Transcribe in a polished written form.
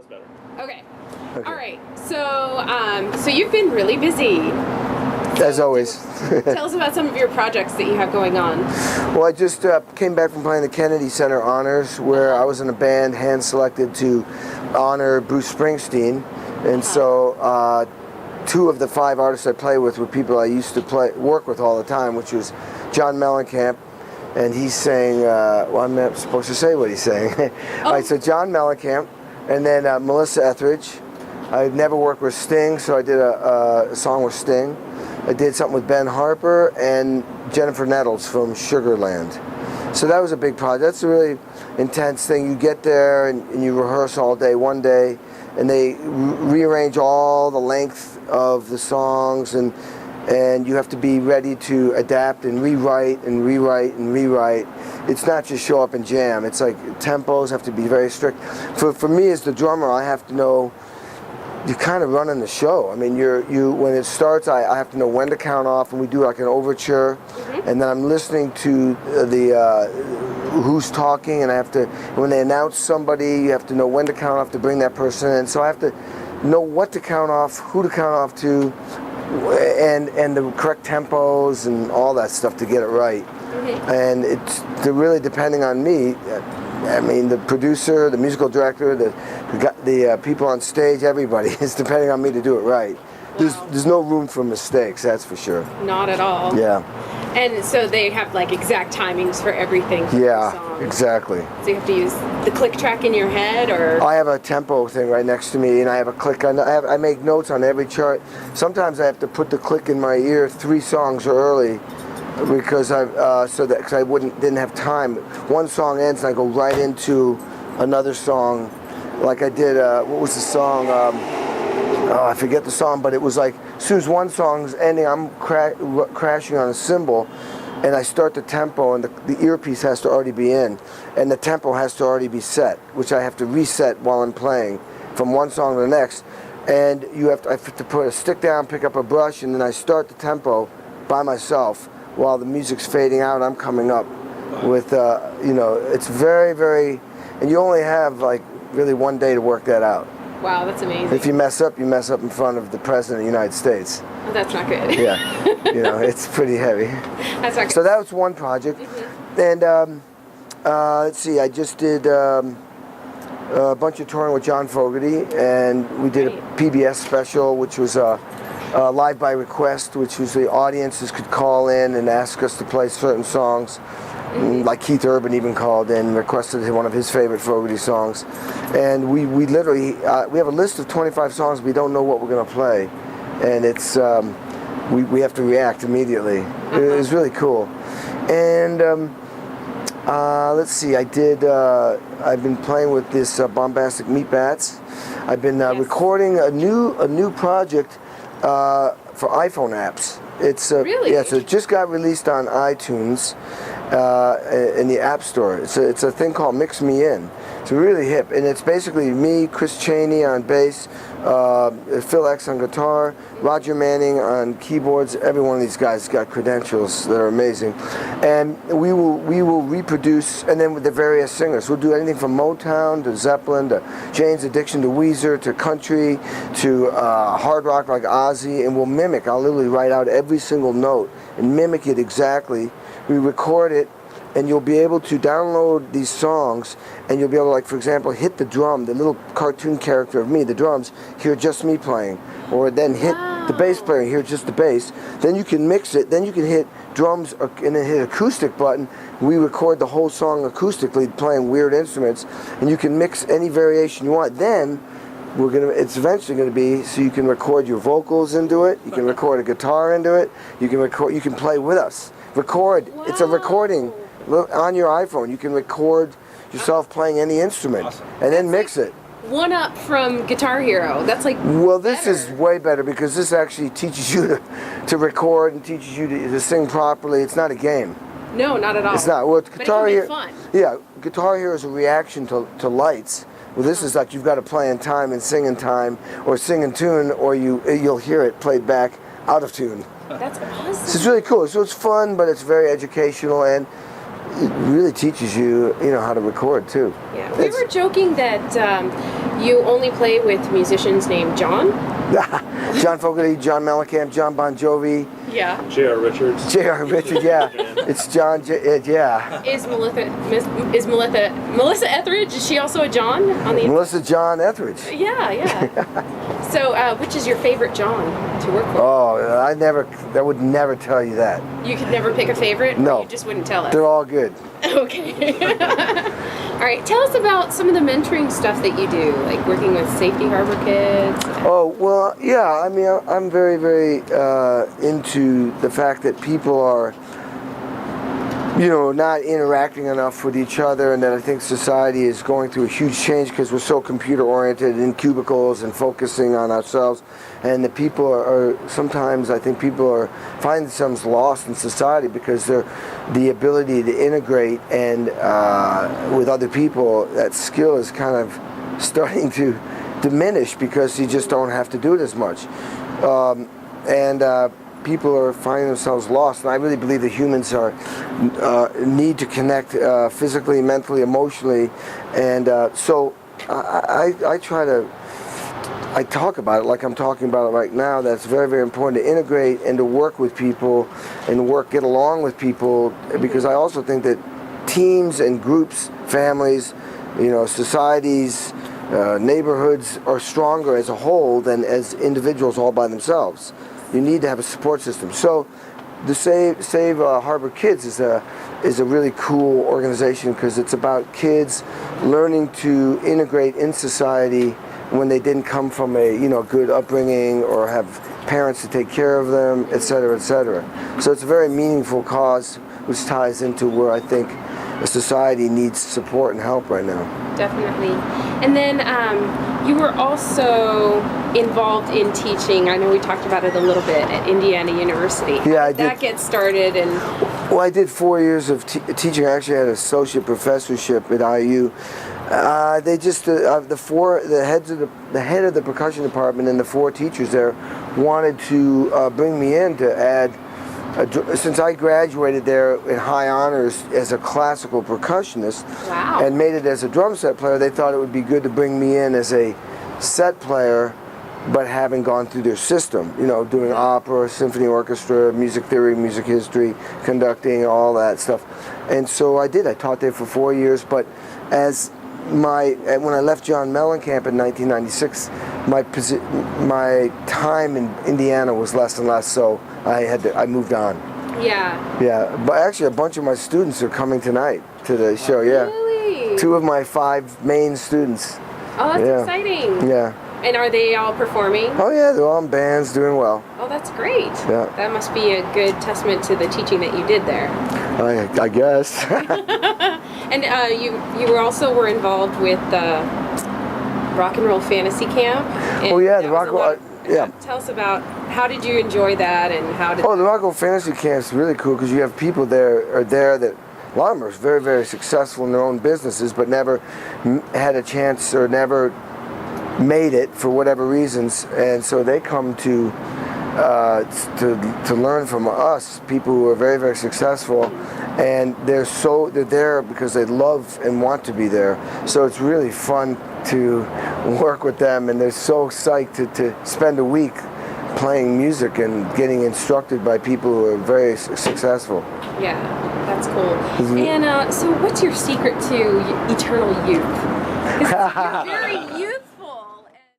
That's better. Okay. All right. So you've been really busy. As always. Tell us about some of your projects that you have going on. Well, I just came back from playing the Kennedy Center Honors, where I was in a band hand-selected to honor Bruce Springsteen. And so 2 of the 5 artists I play with were people I used to work with all the time, which was John Mellencamp, and he sang, well, I'm not supposed to say what he's saying. All right, so John Mellencamp, and then Melissa Etheridge. I'd never worked with Sting, so I did a song with Sting. I did something with Ben Harper and Jennifer Nettles from Sugarland. So that was a big project. That's a really intense thing. You get there and you rehearse all day, one day, and they rearrange all the length of the songs, and you have to be ready to adapt and rewrite and rewrite and rewrite. It's not just show up and jam. It's like tempos have to be very strict. For me as the drummer, I have to know you're kind of running the show. I mean, when it starts, I have to know when to count off, and we do like an overture, and then I'm listening to who's talking, and I have to, when they announce somebody, you have to know when to count off to bring that person in. So I have to know what to count off, who to count off to, and the correct tempos and all that stuff to get it right. And they're really depending on me. I mean, the producer, the musical director, the people on stage, everybody is depending on me to do it right. Wow. There's no room for mistakes, that's for sure. Not at all. Yeah. And so they have like exact timings for everything. For yeah, the song. Exactly. So you have to use the click track in your head, or? I have a tempo thing right next to me, and I have a click. I make notes on every chart. Sometimes I have to put the click in my ear 3 songs early, because I didn't have time. One song ends and I go right into another song. Like I did, what was the song? I forget the song, but it was like as soon as one song's ending, I'm crashing on a cymbal, and I start the tempo, and the earpiece has to already be in, and the tempo has to already be set, which I have to reset while I'm playing from one song to the next. And I have to put a stick down, pick up a brush, and then I start the tempo by myself. While the music's fading out, I'm coming up with, it's very, very, and you only have like really one day to work that out. Wow, that's amazing. If you mess up in front of the President of the United States. Oh, that's not good. Yeah, it's pretty heavy. That's not good. So that was one project. And let's see, I just did a bunch of touring with John Fogerty, and we did a PBS special, which was live by request, which was the audiences could call in and ask us to play certain songs. Like Keith Urban even called in, requested one of his favorite Fogerty songs. And we literally, we have a list of 25 songs, we don't know what we're going to play. And it's, we have to react immediately. It was really cool. And let's see, I've been playing with this Bombastic Meat Bats. I've been recording a new project for iPhone apps. It's really? Yeah, so it just got released on iTunes in the App Store. It's a thing called Mix Me In. It's really hip, and it's basically me, Chris Chaney on bass, Phil X on guitar, Roger Manning on keyboards. Every one of these guys got credentials that are amazing, and we will reproduce, and then with the various singers, we'll do anything from Motown to Zeppelin to Jane's Addiction to Weezer to country to hard rock like Ozzy, and we'll mimic. I'll literally write out every single note and mimic it exactly. We record it, and you'll be able to download these songs, and you'll be able to, like, for example, hit the drum, the little cartoon character of me, the drums, hear just me playing, or then hit the bass player, hear just the bass. Then you can mix it, then you can hit drums and then hit acoustic button. We record the whole song acoustically, playing weird instruments, and you can mix any variation you want. Then it's eventually going to be so you can record your vocals into it, you can record a guitar into it, you can play with us. Record. Wow. It's a recording. Look, on your iPhone, you can record yourself playing any instrument, and then mix it. One up from Guitar Hero. That's like well, this is way better because this actually teaches you to record and teaches you to sing properly. It's not a game. No, not at all. It's not. Well, Guitar Hero. Fun. Yeah, Guitar Hero is a reaction to lights. Well, this is like you've got to play in time and sing in time, or sing in tune, or you'll hear it played back out of tune. That's awesome. So it's really cool. So it's fun, but it's very educational, and it really teaches you, how to record too. Yeah, we were joking that you only play with musicians named John? John Fogerty, John Mellencamp, John Bon Jovi. Yeah. J.R. Richards. J.R. Richards, yeah. It's John, yeah. Is Melissa Etheridge, is she also a John on the Melissa John Etheridge. Yeah, yeah. So, which is your favorite John to work with? Oh, I would never tell you that. You could never pick a favorite? No. Or you just wouldn't tell us? They're all good. Okay. All right, tell us about some of the mentoring stuff that you do, like working with Safety Harbor kids. Oh, well, yeah, I mean, I'm very, very into the fact that people are, not interacting enough with each other, and that I think society is going through a huge change because we're so computer-oriented in cubicles and focusing on ourselves, and the people are sometimes, I think people are find themselves lost in society because the ability to integrate and with other people, that skill is kind of starting to diminish because you just don't have to do it as much. People are finding themselves lost, and I really believe that humans need to connect physically, mentally, emotionally, and so I try to. I talk about it like I'm talking about it right now. That's very, very important to integrate and to work with people and get along with people, because I also think that teams and groups, families, societies, neighborhoods are stronger as a whole than as individuals all by themselves. You need to have a support system. So the Save Harbor Kids is a really cool organization because it's about kids learning to integrate in society when they didn't come from a good upbringing or have parents to take care of them, et cetera, et cetera. So it's a very meaningful cause, which ties into where I think a society needs support and help right now. Definitely. And then you were also involved in teaching. I know we talked about it a little bit at Indiana University. Yeah, I did. That get started and. Well, I did 4 years of teaching. I actually had an associate professorship at IU. They just the head of the percussion department and the 4 teachers there wanted to bring me in to add. Since I graduated there in high honors as a classical percussionist, wow, and made it as a drum set player, they thought it would be good to bring me in as a set player, but having gone through their system, doing opera, symphony orchestra, music theory, music history, conducting, all that stuff. And so I did. I taught there for 4 years, but when I left John Mellencamp in 1996, my time in Indiana was less and less, so I moved on. Yeah. Yeah, but actually a bunch of my students are coming tonight to the show. Yeah. Really? 2 of my 5 main students. Oh, that's exciting. Yeah. And are they all performing? Oh yeah, they're all in bands, doing well. Oh, that's great. Yeah. That must be a good testament to the teaching that you did there. I guess. And you were involved with the Rock and Roll Fantasy Camp. Oh yeah, the Rock and Roll. Yeah. Tell us about how did you enjoy that and how did. Oh, the Rock and Roll Fantasy Camp is really cool because you have people there that a lot of them are very, very successful in their own businesses, but never had a chance or never made it for whatever reasons, and so they come to learn from us, people who are very, very successful, and they're there because they love and want to be there. So it's really fun to work with them, and they're so psyched to spend a week playing music and getting instructed by people who are very successful. Yeah, that's cool. And so what's your secret to eternal youth? 'Cause you're very